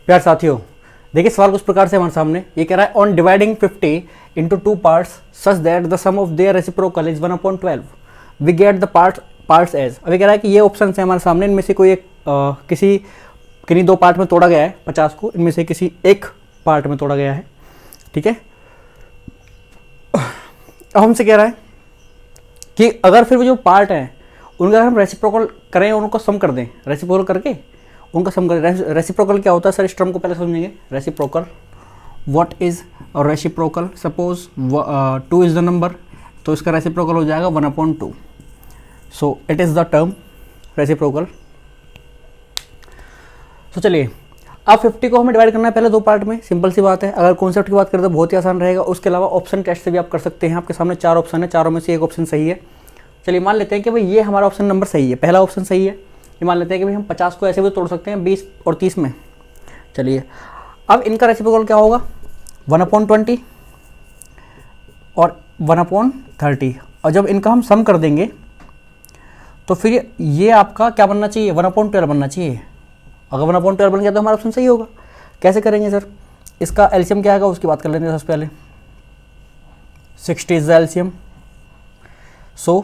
प्यार साथियों, देखिए सवाल कुछ प्रकार से हमारे सामने ये कह रहा है on dividing 50 into 2 parts such that the sum of their reciprocal is 1/12 we get the parts as. अभी कह रहा है कि ये ऑप्शन है हमारे सामने, इनमें से कोई एक किसी किन्हीं 2 पार्ट में तोड़ा गया है 50 को, इनमें से किसी एक पार्ट में तोड़ा गया है। ठीक है, अब हमसे कह रहा है कि अगर फिर वो जो पार्ट है उनका हम रेसिप्रोकल करें, उनको सम कर दें, रेसिप्रोकल करके उनका सम करें। रेसिप्रोकल क्या होता है सर, इस टर्म को पहले समझेंगे। Reciprocal, what is reciprocal? Suppose 2 is the number, तो इसका रेसिप्रोकल हो जाएगा 1/2। So it is the term reciprocal. तो चलिए, अब 50 को हमें डिवाइड करना है पहले 2 पार्ट में, सिंपल सी बात है। अगर कॉन्सेप्ट की बात करें तो बहुत ही आसान रहेगा। उसके अलावा ऑप्शन टेस्ट से भी आप कर सकते हैं। आपके सामने 4 ऑप्शन है, चारों में से एक ऑप्शन सही है। चलिए मान लेते हैं कि भाई ये हमारा ऑप्शन नंबर सही है, पहला ऑप्शन सही है। ये मान लेते हैं कि भाई हम 50 को ऐसे भी तोड़ सकते हैं 20 और 30 में। चलिए, अब इनका रेसिप्रोकल क्या होगा? 1/20 और 1/30। और जब इनका हम सम कर देंगे तो फिर ये आपका क्या बनना चाहिए? 1/12 बनना चाहिए। अगर 1/12 बन गया तो हमारा ऑप्शन सही होगा। कैसे करेंगे सर? इसका एलसीएम क्या आएगा उसकी बात कर लेते हैं सबसे पहले। 60 इज द एलसीएम। सो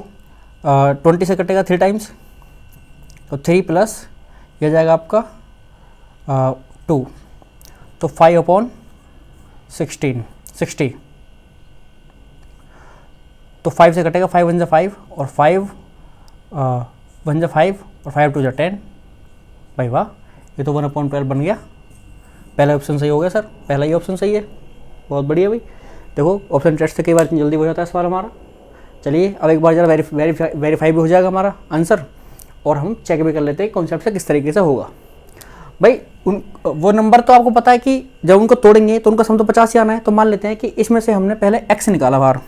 20 से कटेगा 3 टाइम्स, तो 3 प्लस यह जाएगा आपका 2, तो 5/16 60। तो 5 से कटेगा, 5 1 जा 5 और 5 1 जा 5 और 5 2 जा 10। भाई वाह, ये तो 1/12 बन गया। पहला ऑप्शन सही हो गया सर, पहला ही ऑप्शन सही है। बहुत बढ़िया भाई। देखो ऑप्शन टेस्ट से कई बार जल्दी हो जाता है सवाल हमारा। चलिए, अब एक बार जरा वेरीफाई भी हो जाएगा हमारा आंसर, और हम चेक भी कर लेते हैं कॉन्सेप्ट से किस तरीके से होगा। भाई वो नंबर तो आपको पता है कि जब उनको तोड़ेंगे तो उनका सम तो 50 ही आना है। तो मान लेते हैं कि इसमें से हमने पहले x निकाला बाहर,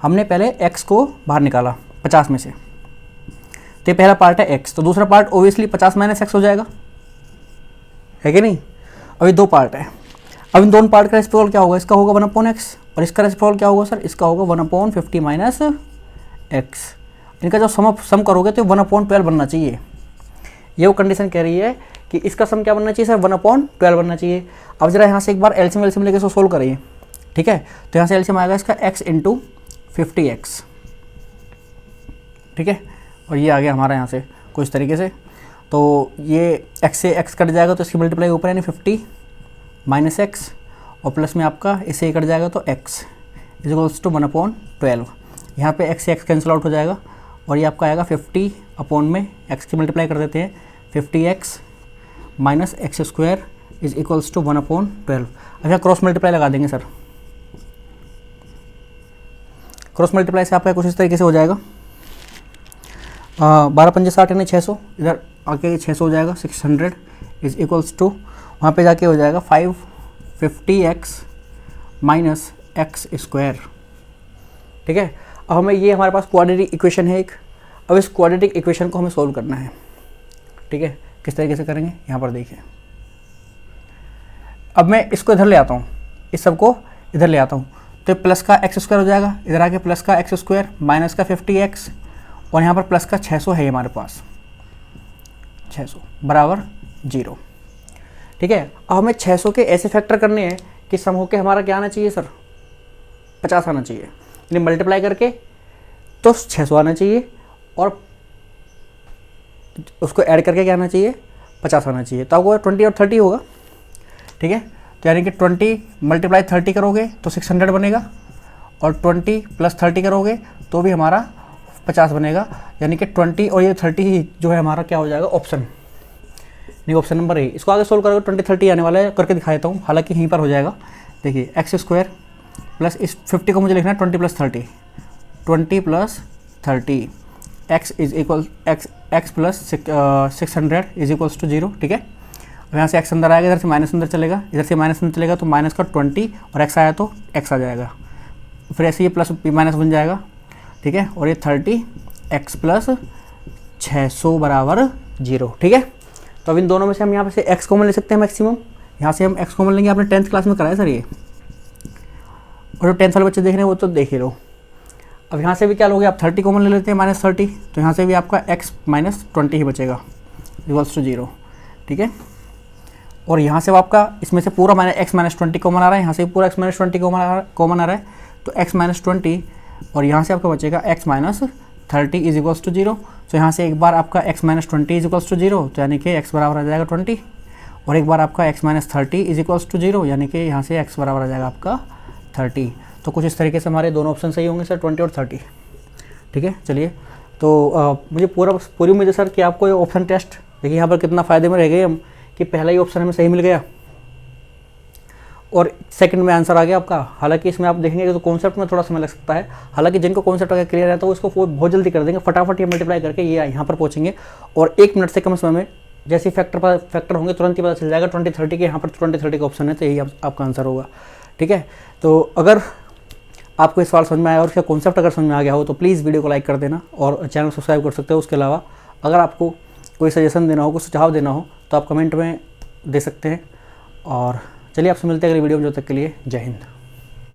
हमने पहले x को बाहर निकाला 50 में से, तो ये पहला पार्ट है x। तो दूसरा पार्ट ओबियसली 50 - x हो जाएगा, है कि नहीं? अभी 2 पार्ट है। अब इन दोनों पार्ट का रेसिप्रोकल क्या होगा? इसका होगा 1/x, और इसका रेसिप्रोकल क्या होगा सर? इसका होगा 1/50 - x। इनका जब सम करोगे तो 1/12 बनना चाहिए। ये वो कंडीशन कह रही है कि इसका सम क्या बनना चाहिए सर? 1/12 बनना चाहिए। अब जरा यहाँ से एक बार एलसीएम लेके इसको सोल्व करिए। ठीक है, तो यहाँ से एलसीएम आएगा इसका x × 50x। ठीक है, और ये आ गया हमारा यहाँ से कुछ तरीके से। तो ये x से x कट जाएगा तो इसकी मल्टीप्लाई ऊपर यानी 50 - x, और प्लस में आपका इससे कट जाएगा तो x = 1/12। यहाँ पे x से x कैंसिल आउट हो जाएगा, और ये आपका आएगा 50 अपॉन में x की मल्टीप्लाई कर देते हैं, 50x - x² = 1/12। अच्छा, क्रॉस मल्टीप्लाई लगा देंगे सर। क्रॉस मल्टीप्लाई से आपका कुछ इस तरीके से हो जाएगा। 12 × 5 = 60 यानी 600, इधर आके 600 हो जाएगा। 600 = वहाँ पे जाके हो जाएगा 550x - x²। ठीक है, अब हमें ये हमारे पास क्वाड्रेटिक इक्वेशन है एक। अब इस क्वाड्रेटिक इक्वेशन को हमें सोल्व करना है। ठीक है, किस तरीके से करेंगे यहाँ पर देखिए। अब मैं इसको इधर ले आता हूँ, इस सब को इधर ले आता हूँ, तो प्लस का x² हो जाएगा, इधर आके प्लस का x² माइनस का 50x, और यहाँ पर प्लस का 600 है हमारे पास, 600 बराबर 0। ठीक है, अब हमें 600 के ऐसे फैक्टर करने हैं कि सम होके हमारा क्या आना चाहिए सर? 50 आना चाहिए। यानी मल्टीप्लाई करके तो 600 आना चाहिए, और उसको ऐड करके क्या आना चाहिए? 50 आना चाहिए। तो आपको 20 और 30 होगा। ठीक है, तो यानी कि 20 × 30 करोगे तो 600 बनेगा, और 20 + 30 करोगे तो भी हमारा 50 बनेगा। यानी कि 20 और ये 30 ही जो है हमारा क्या हो जाएगा? ऑप्शन, नहीं ऑप्शन नंबर ए। इसको आगे सोल्व करोगे 20 30 आने वाला है, करके दिखा देता हूँ, हालांकि यहीं पर हो जाएगा। देखिए x² प्लस इस 50 को मुझे लिखना है 20 + 30, 20 + 30 x + 600 = 0। ठीक है, अब यहाँ से x अंदर आएगा, इधर से माइनस अंदर चलेगा, इधर से माइनस अंदर चलेगा, तो माइनस का 20 और x आया तो x आ जाएगा। फिर ऐसे ये प्लस माइनस बन जाएगा। ठीक है, और ये 30x + 600 बराबर 0। ठीक है, तो अब इन दोनों में से हम यहाँ पे से x कॉमन ले सकते हैं मैक्सिमम। यहाँ से हम x कॉमन लेंगे, आपने 10th क्लास में कराया सर ये, और जो 10th वाले बच्चे देख रहे हैं वो तो देख ही लो। अब यहाँ से भी क्या लोगे आप? 30 कॉमन ले लेते हैं -30, तो यहाँ से भी आपका x - 20 ही बचेगा, = 0। ठीक है, और यहाँ से आपका इसमें से पूरा माइनस एक्स माइनस 20 कॉमन आ रहा है, यहाँ से पूरा एक्स माइनस 20 कॉमन आ रहा है, तो एक्स माइनस 20 और यहाँ से आपका बचेगा x minus 30 is equals to 0। तो यहाँ से एक बार आपका x minus 20 is equals to 0, तो यानी कि एक्स बराबर आ जाएगा 20, और एक बार आपका x minus 30 is equals to 0, यानी कि यहाँ से एक्स बराबर आ जाएगा आपका 30। तो कुछ इस तरीके से हमारे दोनों ऑप्शन सही होंगे सर, 20 और 30। ठीक है, चलिए तो मुझे पूरी उम्मीद है सर कि आपको ये ऑप्शन टेस्ट देखिए यहाँ पर कितना फ़ायदे में रह गए हम, कि पहला ही ऑप्शन हमें सही मिल गया और सेकंड में आंसर आ गया आपका। हालांकि इसमें आप देखेंगे तो कॉन्सेप्ट में थोड़ा समय लग सकता है, हालांकि जिनको कॉन्सेप्ट अगर क्लियर है तो उसको बहुत जल्दी कर देंगे, फटाफट ये मल्टीप्लाई करके ये यहाँ पर पहुँचेंगे और 1 मिनट से कम समय में जैसे फैक्टर होंगे तुरंत ही पता चल जाएगा 20-30 के, यहाँ पर 20-30 का ऑप्शन है, तो यही आपका आंसर होगा। ठीक है, तो अगर आपको इस सवाल समझ में आया और उसका कॉन्सेप्ट अगर समझ में आ गया हो तो प्लीज़ वीडियो को लाइक कर देना और चैनल सब्सक्राइब कर सकते हो। उसके अलावा अगर आपको कोई सजेशन देना हो, कुछ सुझाव देना हो तो आप कमेंट में दे सकते हैं। और चलिए आपसे मिलते हैं अगली वीडियो में, जब तक के लिए जय हिंद।